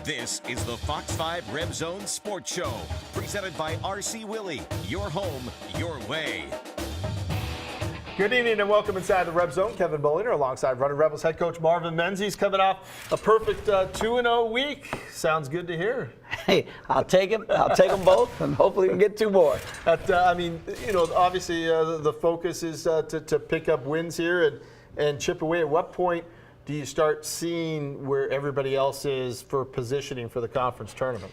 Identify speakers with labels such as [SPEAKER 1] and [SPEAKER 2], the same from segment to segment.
[SPEAKER 1] This is the Fox 5 RebZone Sports Show, presented by RC Willey. Your home, your way.
[SPEAKER 2] Good evening and welcome inside the RebZone. Kevin Bollinger alongside Running Rebels head coach Marvin Menzies, coming off a perfect 2-0 week. Sounds good to hear.
[SPEAKER 3] Hey, I'll take them. I'll take them both, and hopefully we can get two more.
[SPEAKER 2] Obviously the focus is to pick up wins here and chip away. At what point do you start seeing where everybody else is for positioning for the conference tournament?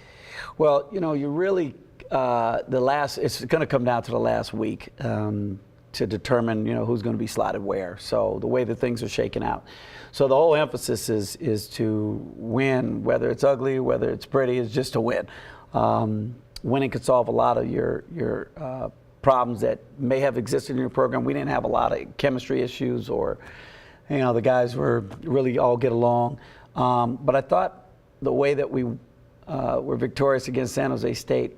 [SPEAKER 3] Well, you really it's going to come down to the last week to determine who's going to be slotted where. So the way that things are shaking out. So the whole emphasis is to win, whether it's ugly, whether it's pretty, it's just to win. Winning could solve a lot of your problems that may have existed in your program. We didn't have a lot of chemistry issues, or the guys were really all get along. But I thought the way that we were victorious against San Jose State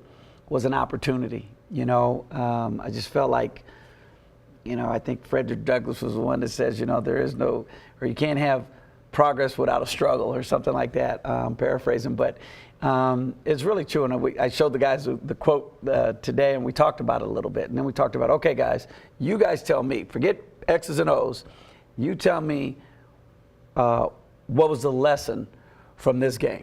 [SPEAKER 3] was an opportunity. I just felt like, I think Frederick Douglass was the one that says, there is no, or you can't have progress without a struggle, or something like that, paraphrasing. But it's really true. And I showed the guys the quote today, and we talked about it a little bit. And then we talked about, okay, guys, you guys tell me, forget X's and O's. You tell me what was the lesson from this game.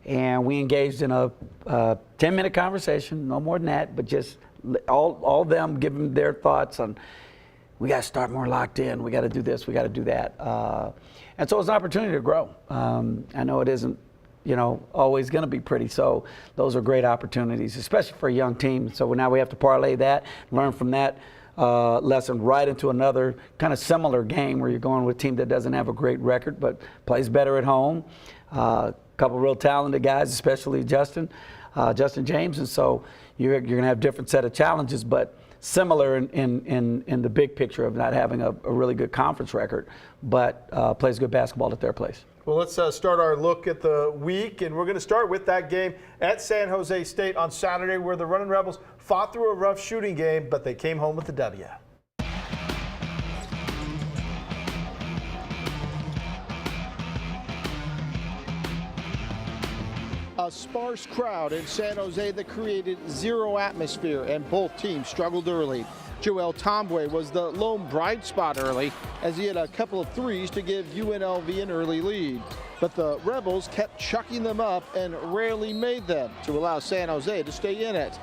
[SPEAKER 3] And we engaged in a 10-minute conversation, no more than that, but just all of them giving their thoughts on, we got to start more locked in, we got to do this, we got to do that. And so it's an opportunity to grow. I know it isn't, always going to be pretty. So those are great opportunities, especially for a young team. So now we have to parlay that, learn from that lesson right into another kind of similar game where you're going with a team that doesn't have a great record but plays better at home. A couple real talented guys, especially Justin James, and so you're going to have different set of challenges, but similar in the big picture of not having a really good conference record, but plays good basketball at their place.
[SPEAKER 2] Well, let's start our look at the week, and we're going to start with that game at San Jose State on Saturday, where the Running Rebels fought through a rough shooting game, but they came home with the W.
[SPEAKER 4] A sparse crowd in San Jose that created zero atmosphere, and both teams struggled early. Joel Tombwe was the lone bright spot early as he had a couple of threes to give UNLV an early lead. But the Rebels kept chucking them up and rarely made them to allow San Jose to stay in it.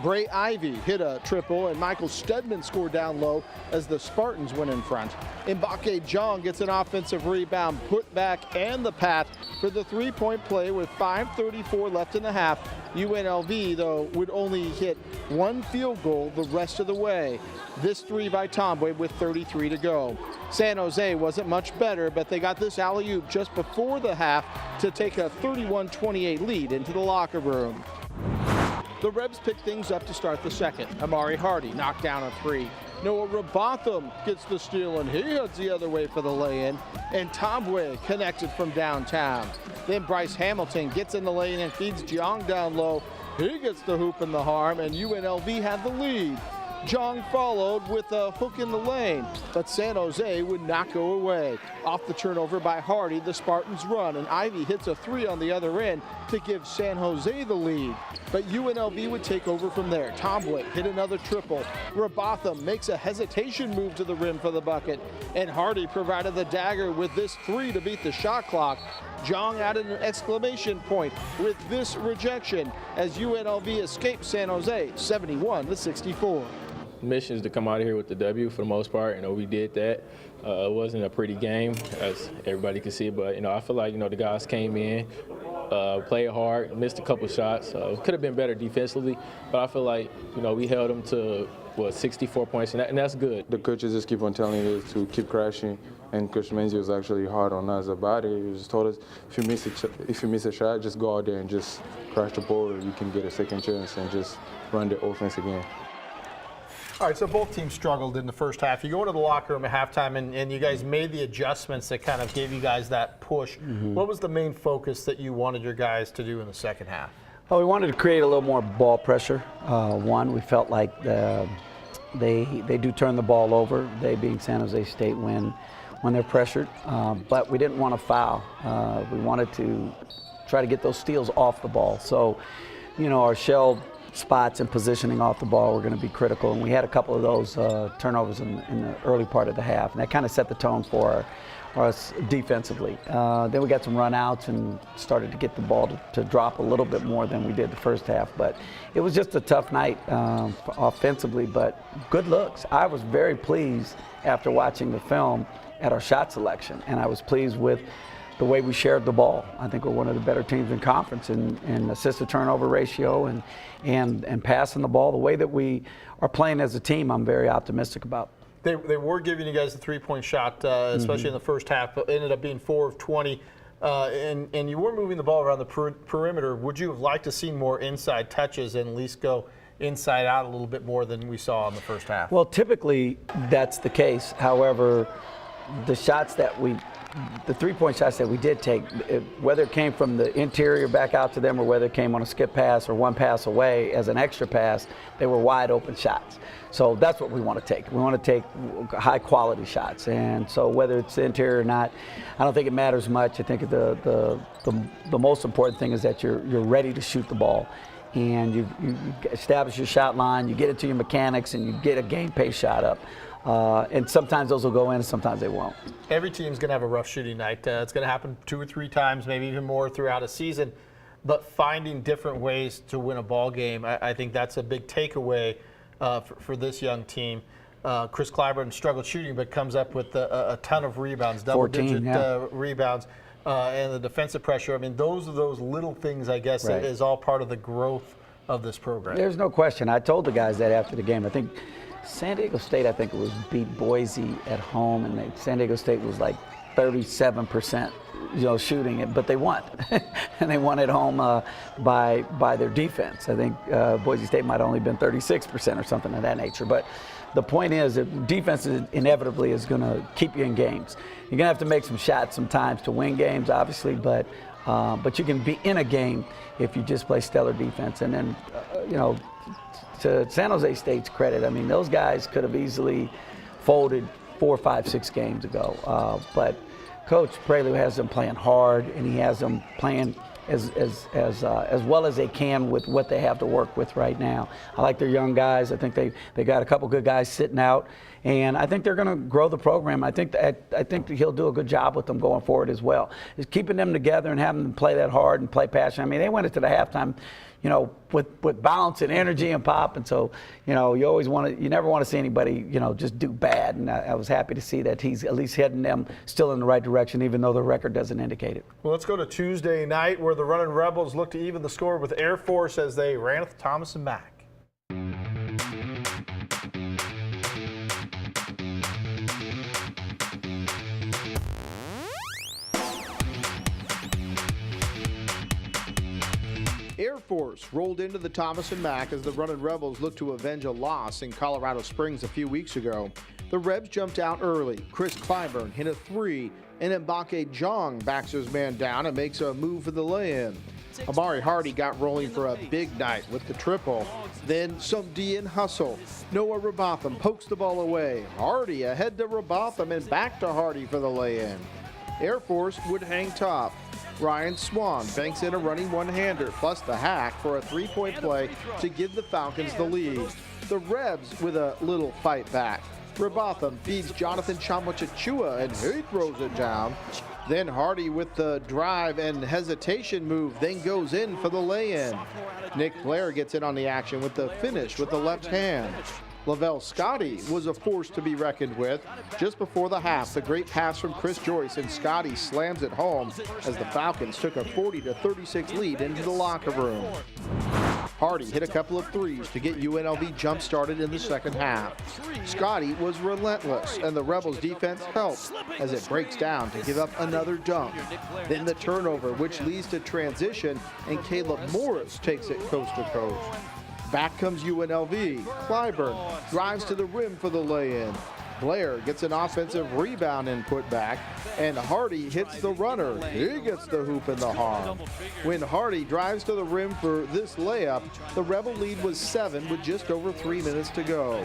[SPEAKER 4] Bray Ivy hit a triple, and Michael Stedman scored down low as the Spartans went in front. Mbake Jong gets an offensive rebound, put back, and the pat for the three-point play with 5:34 left in the half. UNLV, though, would only hit one field goal the rest of the way. This three by Tombwe with 33 to go. San Jose wasn't much better, but they got this alley-oop just before the half to take a 31-28 lead into the locker room. The Rebs pick things up to start the second. Amari Hardy knocked down a three. Noah Robotham gets the steal, and he heads the other way for the lay-in. And Tombwe connected from downtown. Then Bryce Hamilton gets in the lane and feeds Jiang down low. He gets the hoop in the harm, and UNLV had the lead. Jong followed with a hook in the lane, but San Jose would not go away. Off the turnover by Hardy, the Spartans run, and Ivy hits a three on the other end to give San Jose the lead. But UNLV would take over from there. Tombwe hit another triple. Robotham makes a hesitation move to the rim for the bucket, and Hardy provided the dagger with this three to beat the shot clock. Jong added an exclamation point with this rejection as UNLV escapes San Jose 71-64.
[SPEAKER 5] Mission is to come out of here with the W for the most part. We did that. It wasn't a pretty game, as everybody could see, but I feel like the guys came in, played hard, missed a couple shots. It could have been better defensively, but I feel like we held them to 64 points, and that's good.
[SPEAKER 6] The coaches just keep on telling us to keep crashing, and Coach Menzies was actually hard on us about it. He just told us if you miss a shot, just go out there and just crash the ball, or you can get a second chance and just run the offense again.
[SPEAKER 2] All right, so both teams struggled in the first half. You go into the locker room at halftime, and you guys made the adjustments that kind of gave you guys that push. Mm-hmm. What was the main focus that you wanted your guys to do in the second half?
[SPEAKER 3] Well, we wanted to create a little more ball pressure. We felt like they do turn the ball over, they being San Jose State, when they're pressured. But we didn't want to foul. We wanted to try to get those steals off the ball. So, you know, our shell spots and positioning off the ball were going to be critical, and we had a couple of those turnovers in the early part of the half, and that kind of set the tone for us defensively. Then we got some run-outs and started to get the ball to drop a little bit more than we did the first half, but it was just a tough night offensively, but good looks. I was very pleased after watching the film at our shot selection, and I was pleased with the way we shared the ball. I think we're one of the better teams in conference in assist-to-turnover ratio and passing the ball. The way that we are playing as a team, I'm very optimistic about.
[SPEAKER 2] They were giving you guys a three-point shot, especially in the first half, but ended up being 4 of 20. And you were moving the ball around the perimeter. Would you have liked to see more inside touches and at least go inside out a little bit more than we saw in the first half?
[SPEAKER 3] Well, typically that's the case. However, the three-point shots that we did take, whether it came from the interior back out to them or whether it came on a skip pass or one pass away as an extra pass, they were wide open shots. So that's what we want to take. We want to take high-quality shots. And so whether it's the interior or not, I don't think it matters much. I think the most important thing is that you're ready to shoot the ball. And you establish your shot line, you get it to your mechanics, and you get a game pace shot up. And sometimes those will go in and sometimes they won't.
[SPEAKER 2] Every team's going to have a rough shooting night. It's going to happen 2 or 3 times, maybe even more throughout a season. But finding different ways to win a ball game, I think that's a big takeaway for this young team. Chris Clyburn struggled shooting, but comes up with a ton of rebounds, double-digit rebounds, and the defensive pressure. I mean, those are those little things, I guess, that is all part of the growth of this program.
[SPEAKER 3] There's no question. I told the guys that after the game. I think San Diego State, beat Boise at home, and San Diego State was like 37%, shooting it, but they won, and they won at home by their defense. I think Boise State might have only been 36% or something of that nature. But the point is that defense inevitably is going to keep you in games. You're going to have to make some shots sometimes to win games, obviously, but you can be in a game if you just play stellar defense. And then, to San Jose State's credit, I mean, those guys could have easily folded 4, 5, 6 games ago. But Coach Prelude has them playing hard, and he has them playing as well as they can with what they have to work with right now. I like their young guys. I think they got a couple good guys sitting out, and I think they're going to grow the program. I think that he'll do a good job with them going forward as well. Is keeping them together and having them play that hard and play passion. I mean, they went into the halftime, with balance and energy and pop, and so you never want to see anybody just do bad. And I was happy to see that he's at least heading them still in the right direction, even though the record doesn't indicate it.
[SPEAKER 2] Well, let's go to Tuesday night, where the Runnin' Rebels look to even the score with Air Force as they ran with Thomas and Mack.
[SPEAKER 4] Air Force rolled into the Thomas and Mack as the Runnin' Rebels looked to avenge a loss in Colorado Springs a few weeks ago. The Rebs jumped out early. Chris Clyburn hit a 3, and Mbake Jong backs his man down and makes a move for the lay-in. Amari Hardy got rolling for a big night with the triple. Then some D and hustle. Noah Robotham pokes the ball away. Hardy ahead to Robotham and back to Hardy for the lay-in. Air Force would hang top. Ryan Swan banks in a running one-hander plus the hack for a 3-point play to give the Falcons the lead. The Rebs with a little fight back. Robotham feeds Jonathan Tchamwa Tchatchoua and he throws it down. Then Hardy with the drive and hesitation move, then goes in for the lay-in. Nick Blair gets in on the action with the finish with the left hand. Lavelle Scotty was a force to be reckoned with. Just before the half, the great pass from Chris Joyce, and Scotty slams it home as the Falcons took a 40-36 lead into the locker room. Hardy hit a couple of threes to get UNLV jump-started in the second half. Scotty was relentless, and the Rebels' defense helped as it breaks down to give up another dunk. Then the turnover, which leads to transition, and Caleb Morris takes it coast to coast. Back comes UNLV. Clyburn drives to the rim for the lay-in. Blair gets an offensive rebound and put back, and Hardy hits the runner. He gets the hoop in the arm. When Hardy drives to the rim for this layup, the Rebel lead was 7 with just over 3 minutes to go.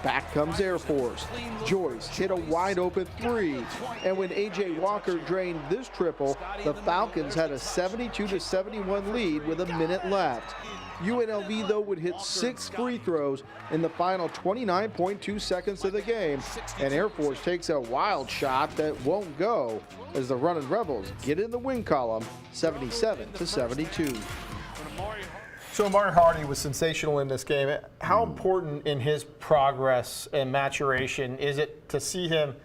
[SPEAKER 4] Back comes Air Force. Joyce hit a wide open three. And when A.J. Walker drained this triple, the Falcons had a 72-71 lead with a minute left. UNLV, though, would hit 6 free throws in the final 29.2 seconds of the game. And Air Force takes a wild shot that won't go as the Runnin' Rebels get in the win column 77-72.
[SPEAKER 2] So Amari Hardy was sensational in this game. How important in his progress and maturation is it to see him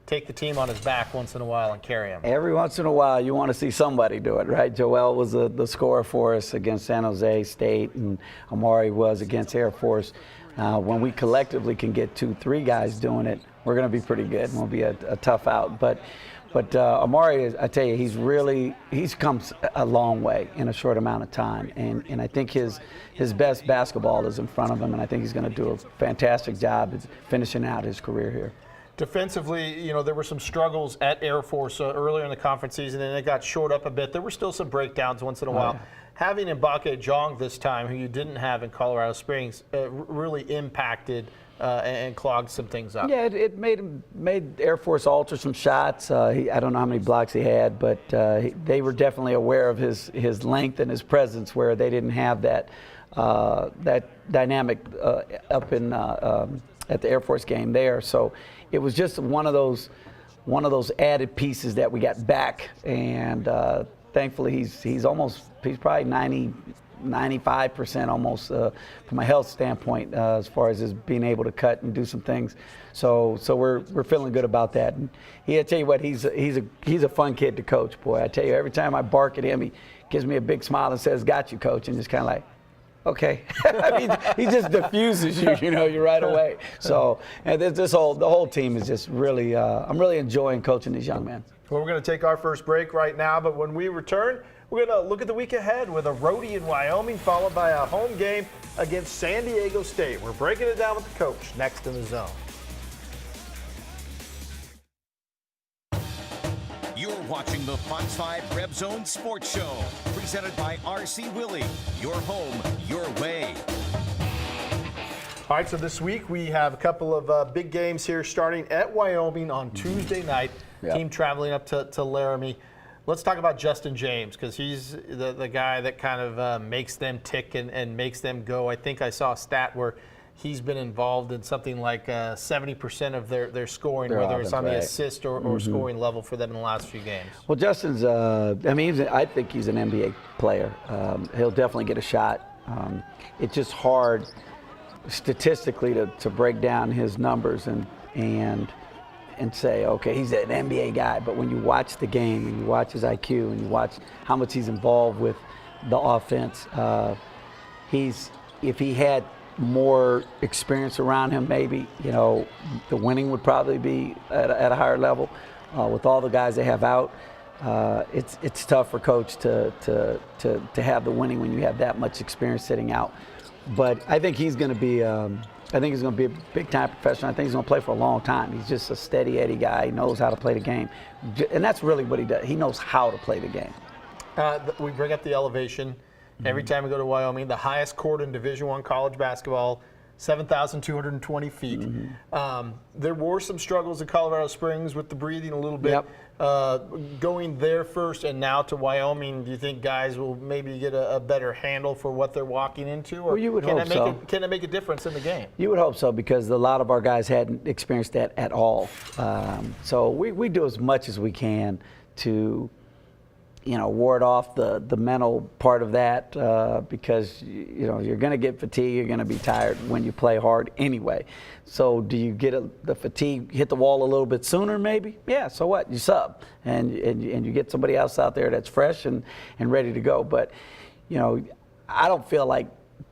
[SPEAKER 2] take the team on his back once in a while and carry him?
[SPEAKER 3] Every once in a while, you want to see somebody do it, right? Joel was the scorer for us against San Jose State, and Amari was against Air Force. When we collectively can get 2-3 guys doing it, we're going to be pretty good. We'll be a tough out. But Amari, I tell you, he's come a long way in a short amount of time. And I think his best basketball is in front of him, and I think he's going to do a fantastic job at finishing out his career here.
[SPEAKER 2] Defensively, there were some struggles at Air Force earlier in the conference season, and it got shored up a bit. There were still some breakdowns once in a while. Having Mbake Jong this time, who you didn't have in Colorado Springs, really impacted and clogged some things up.
[SPEAKER 3] Yeah, it made Air Force alter some shots. I don't know how many blocks he had, but they were definitely aware of his length and his presence, where they didn't have that dynamic up in at the Air Force game there. So it was just one of those added pieces that we got back, and thankfully he's probably 95% almost from a health standpoint as far as his being able to cut and do some things. So we're feeling good about that. And I tell you what, he's a fun kid to coach, boy. I tell you, every time I bark at him, he gives me a big smile and says, "Got you, coach," and just kind of like, okay. I mean, he just diffuses you right away. So, and the whole team is just really, I'm really enjoying coaching these young men.
[SPEAKER 2] Well, we're going to take our first break right now, but when we return, we're going to look at the week ahead with a roadie in Wyoming, followed by a home game against San Diego State. We're breaking it down with the coach next in the zone.
[SPEAKER 1] You're watching the Fox 5 RebZone Sports Show, presented by RC Willey. Your home, your way.
[SPEAKER 2] All right, so this week we have a couple of big games here starting at Wyoming on Tuesday night.
[SPEAKER 3] Yep.
[SPEAKER 2] Team traveling up to Laramie. Let's talk about Justin James, because he's the guy that kind of makes them tick and makes them go. I think I saw a stat where he's been involved in something like 70% of their scoring, whether it's on the assist or scoring level for them in the last few games.
[SPEAKER 3] Well, Justin's, I think he's an NBA player. He'll definitely get a shot. It's just hard statistically to break down his numbers and say, okay, he's an NBA guy. But when you watch the game and you watch his IQ and you watch how much he's involved with the offense, if he had more experience around him, maybe, the winning would probably be at a higher level. With all the guys they have out, it's tough for coach to have the winning when you have that much experience sitting out. But I think he's going to be a big-time professional. I think he's going to play for a long time. He's just a steady Eddie guy. He knows how to play the game. And that's really what he does. He knows how to play the game.
[SPEAKER 2] We bring up the elevation every time we go to Wyoming. The highest court in Division I college basketball, 7,220 feet. There were some struggles in Colorado Springs with the breathing a little bit.
[SPEAKER 3] Yep.
[SPEAKER 2] Going there first and now to Wyoming, do you think guys will maybe get a better handle for what they're walking into? Or
[SPEAKER 3] well, you would hope so.
[SPEAKER 2] Can it make a difference in the game?
[SPEAKER 3] You would hope so, because a lot of our guys hadn't experienced that at all. So we do as much as we can to ward off the mental part of that, because you're going to get fatigued, you're going to be tired when you play hard anyway. So do you get the fatigue hit the wall a little bit sooner? Maybe. Yeah. So what? You sub and you get somebody else out there that's fresh and ready to go. But I don't feel like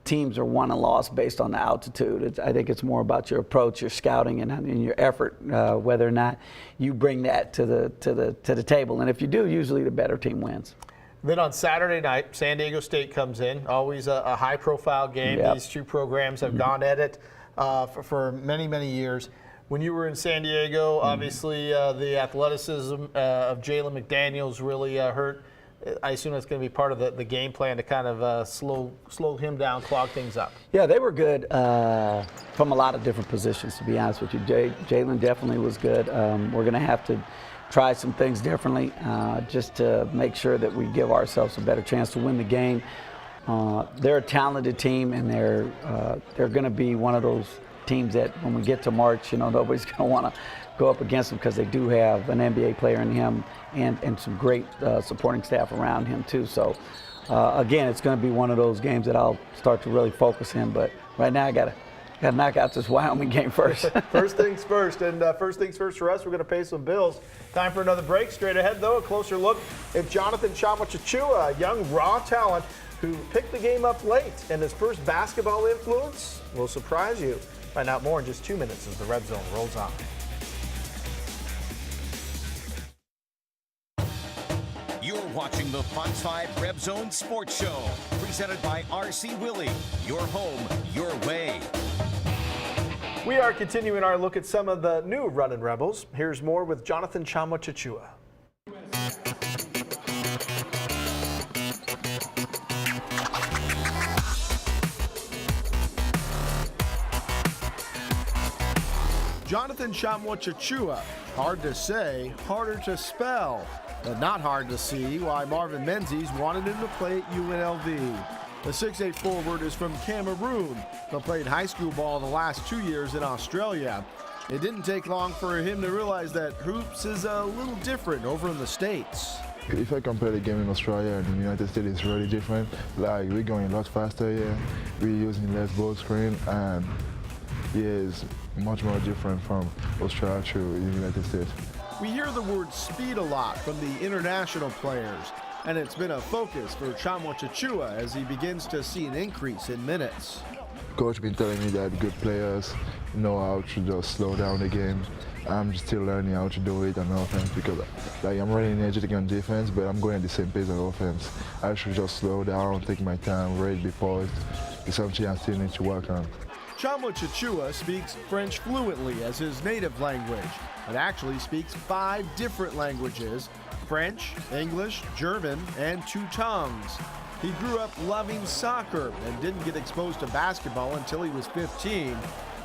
[SPEAKER 3] teams are won and lost based on the altitude. I think it's more about your approach, your scouting, and your effort, whether or not you bring that to the table. And if you do, usually the better team wins.
[SPEAKER 2] Then on Saturday night, San Diego State comes in. Always a high-profile game.
[SPEAKER 3] Yep.
[SPEAKER 2] These two programs have gone at it for many, many years. When you were in San Diego, obviously the athleticism of Jalen McDaniels really hurt I assume that's going to be part of the game plan to kind of slow him down, clog things up.
[SPEAKER 3] Yeah, they were good from a lot of different positions, to be honest with you. Jalen definitely was good. We're going to have to try some things differently just to make sure that we give ourselves a better chance to win the game. They're a talented team, and they're going to be one of those teams that when we get to March, nobody's going to want to go up against them because they do have an NBA player in him and some great supporting staff around him too. So again, it's going to be one of those games that I'll start to really focus in. But right now, I got to knock out this Wyoming game first.
[SPEAKER 2] First things first, and first things first for us, we're going to pay some bills. Time for another break. Straight ahead, though, a closer look at Jonathan Tchamwa Tchatchoua, a young raw talent who picked the game up late, and his first basketball influence will surprise you. Find out more in just 2 minutes as the Red Zone rolls on.
[SPEAKER 1] You're watching the Fox 5 RebZone Sports Show, presented by RC Willie. Your home, your way.
[SPEAKER 2] We are continuing our look at some of the new running Rebels. Here's more with Jonathan Tchamwa Tchatchoua.
[SPEAKER 4] Jonathan Tchamwa Tchatchoua, hard to say, harder to spell, but not hard to see why Marvin Menzies wanted him to play at UNLV. The 6'8" forward is from Cameroon, but played high school ball the last 2 years in Australia. It didn't take long for him to realize that hoops is a little different over in the States.
[SPEAKER 7] If I compare the game in Australia and the United States, it's really different. Like, we're going a lot faster here. We're using less ball screen, and yeah, it's much more different from Australia to the United States.
[SPEAKER 4] We hear the word speed a lot from the international players, and it's been a focus for Tchamwa Tchatchoua as he begins to see an increase in minutes.
[SPEAKER 7] Coach been telling me that good players know how to just slow down the game. I'm still learning how to do it on offense because I'm really energetic on defense, but I'm going at the same pace on offense. I should just slow down, take my time, read the post. It's something I still need to work on.
[SPEAKER 4] Tchamwa Tchatchoua speaks French fluently as his native language, but actually speaks 5 different languages: French, English, German, and 2 tongues. He grew up loving soccer and didn't get exposed to basketball until he was 15.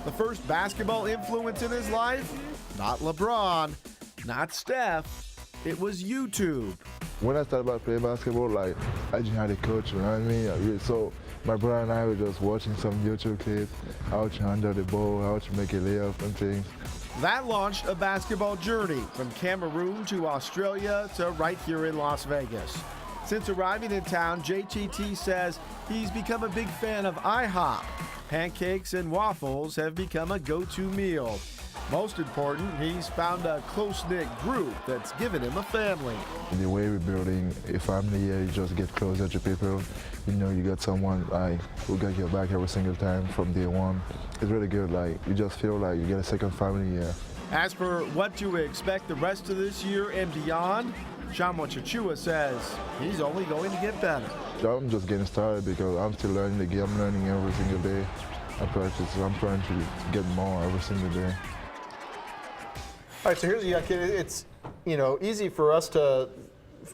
[SPEAKER 4] The first basketball influence in his life? Not LeBron, not Steph, it was YouTube.
[SPEAKER 7] When I started about playing basketball, I just had a coach around me. So my brother and I were just watching some YouTube clips, how to handle the ball, how to make a layup and things.
[SPEAKER 4] That launched a basketball journey from Cameroon to Australia to right here in Las Vegas. Since arriving in town, JTT says he's become a big fan of IHOP. Pancakes and waffles have become a go-to meal. Most important, he's found a close-knit group that's given him a family.
[SPEAKER 7] The way we're building a family here, you just get closer to people. You got someone who got your back every single time from day one. It's really good. You just feel like you get a second family here.
[SPEAKER 4] As for what to expect the rest of this year and beyond, Tchamwa Tchatchoua says he's only going to get better.
[SPEAKER 7] I'm just getting started because I'm still learning the game. I'm learning every single day. I practice. I'm trying to get more every single day.
[SPEAKER 2] All right, so here's a young kid. It's easy for us to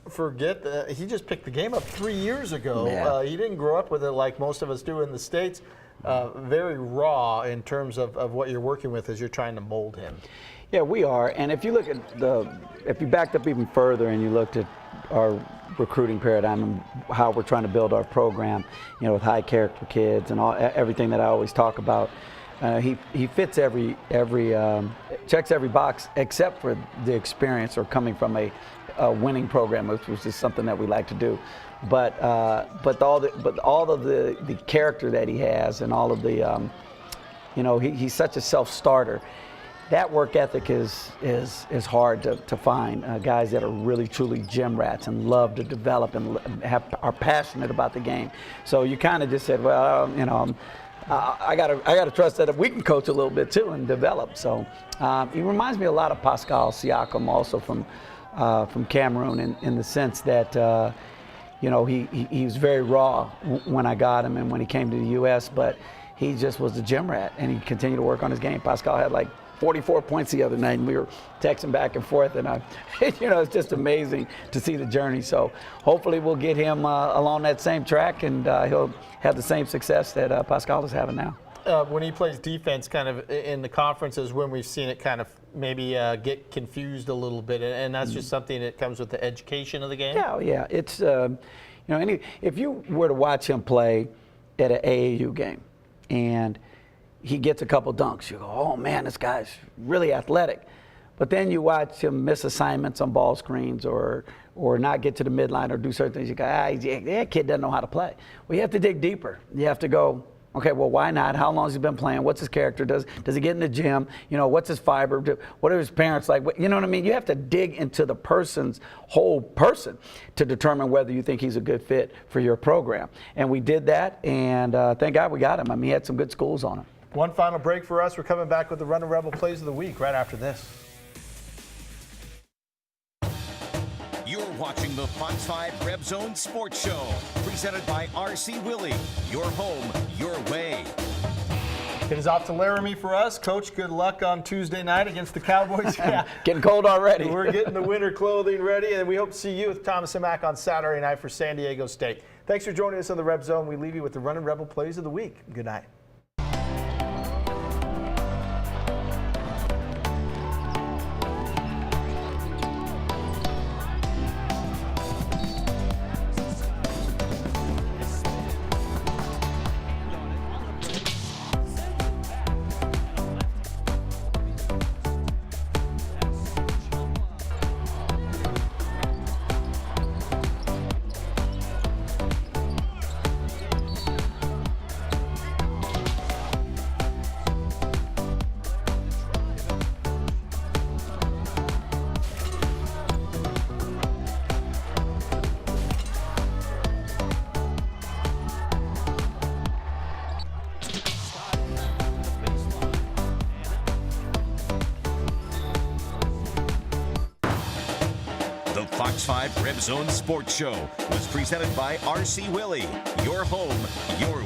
[SPEAKER 2] forget that he just picked the game up 3 years ago.
[SPEAKER 3] Yeah.
[SPEAKER 2] He didn't grow up with it like most of us do in the States. Very raw in terms of what you're working with as you're trying to mold him.
[SPEAKER 3] Yeah, we are. And if you look at if you backed up even further and you looked at our recruiting paradigm and how we're trying to build our program, with high character kids and everything that I always talk about, he fits every checks every box except for the experience or coming from a winning program, which is something that we like to do. But all of the character that he has and all of the he's such a self-starter. That work ethic is hard to find. Guys that are really truly gym rats and love to develop and are passionate about the game. So you kind of just said, well, I gotta trust that we can coach a little bit too and develop. So he reminds me a lot of Pascal Siakam, also from Cameroon, in the sense that he was very raw when I got him and when he came to the U.S., but he just was a gym rat and he continued to work on his game. Pascal had 44 points the other night, and we were texting back and forth, and it's just amazing to see the journey. So hopefully we'll get him along that same track, and he'll have the same success that Pascal is having now.
[SPEAKER 2] When he plays defense kind of in the conferences, when we've seen it kind of maybe get confused a little bit, and that's just something that comes with the education of the game?
[SPEAKER 3] Yeah. It's, if you were to watch him play at an AAU game and he gets a couple dunks, you go, oh man, this guy's really athletic. But then you watch him miss assignments on ball screens or not get to the midline or do certain things. You go, that kid doesn't know how to play. Well, you have to dig deeper. You have to go, okay, well, why not? How long has he been playing? What's his character? Does he get in the gym? What's his fiber? What are his parents like? You know what I mean? You have to dig into the person's whole person to determine whether you think he's a good fit for your program. And we did that, and thank God we got him. I mean, he had some good schools on him.
[SPEAKER 2] One final break for us. We're coming back with the Running Rebel Plays of the Week right after this.
[SPEAKER 1] You're watching the Fox 5 RebZone Sports Show, presented by RC Willey. Your home, your way.
[SPEAKER 2] It is off to Laramie for us. Coach, good luck on Tuesday night against the Cowboys. Yeah.
[SPEAKER 3] Getting cold already.
[SPEAKER 2] We're getting the winter clothing ready, and we hope to see you with Thomas and Mack on Saturday night for San Diego State. Thanks for joining us on the RebZone. We leave you with the Running Rebel Plays of the Week. Good night.
[SPEAKER 1] Fox 5 RebZone Sports Show was presented by RC Willey. Your home, your